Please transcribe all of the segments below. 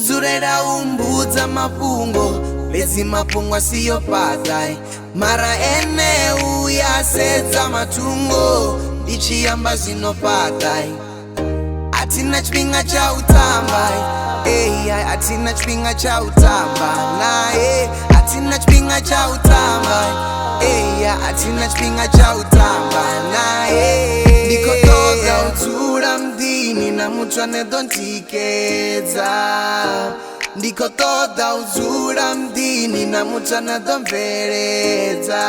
Uzurera umbudza mapungo Bezi mapungwa siyo patai Mara ene uyasedza matungo Ndichiyamba zino patai Atina chipinga cha utamba Atina chipinga cha utamba Atina chipinga cha utamba Atina chipinga cha utamba Ndikotoka utsura mdini na mutu anedontikedza Ndikotoka utsura mdini na mutu anedonveredza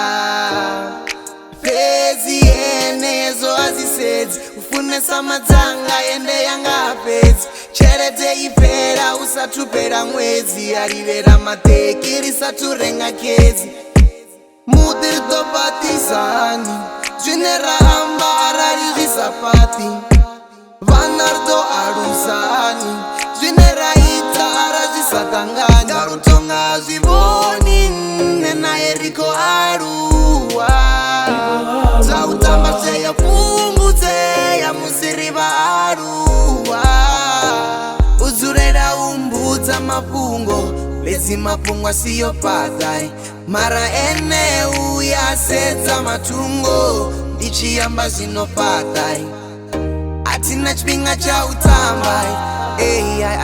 Pezi enezo azisedzi Ufunesa madzanga yende yanga pezi Cherete ipera usatupera mwezi Arivera mateki risaturenga kezi Mudir do batisani Junera amba arari risapati Vanardo arusani Junera ita arazi satangani Darutonga zivoni Nena eriko arua Zautamba zeya pungu zeya musiriva arua Uzurera umbudza mapungo Bezi mapungwa siyo patai Mara ene uyasedza matungo Ndichiyamba zino patai Atina chipinga cha utamba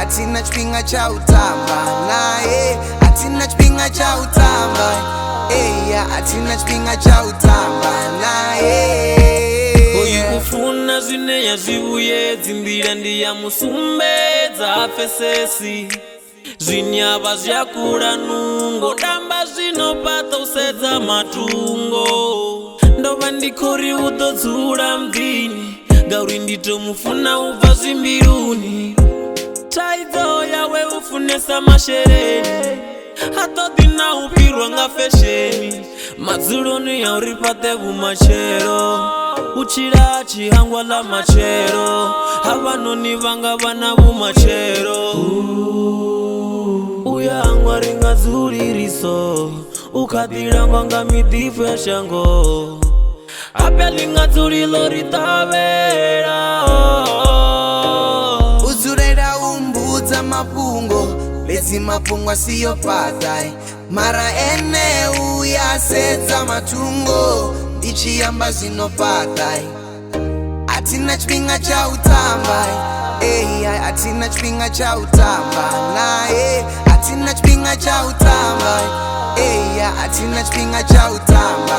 Atina chipinga cha utamba Atina chipinga cha utamba Atina chipinga cha utamba Oyu ufuna zine ya zivuye Zimbira ndiya musumbedza fesesi Zvinyava zvyakura nungo Damba zvinopata usedza matungo Ndova ndikori utodzura mdini Gauri nditomufuna ubva zvimbiruni Taidzo yawe ufunesa mashereni Hatodina upirwa nga fesheni Madzuloni ya uripate vumachero Uchira chihangwa la machero Havanoni vanga vana vumachero Uyangwa ringa zuri riso Ukadirangwa nga midifu ya shango Apya linga zuri lori tavera Uzurera umbudza mapungo Bezi mapungwa siyo patai Mara ene uyasedza matungo Ndichiyamba zino patai Atina chipinga cha utamba Atina chipinga cha utamba Atina chipinga cha utamba Atina chipinga cha utamba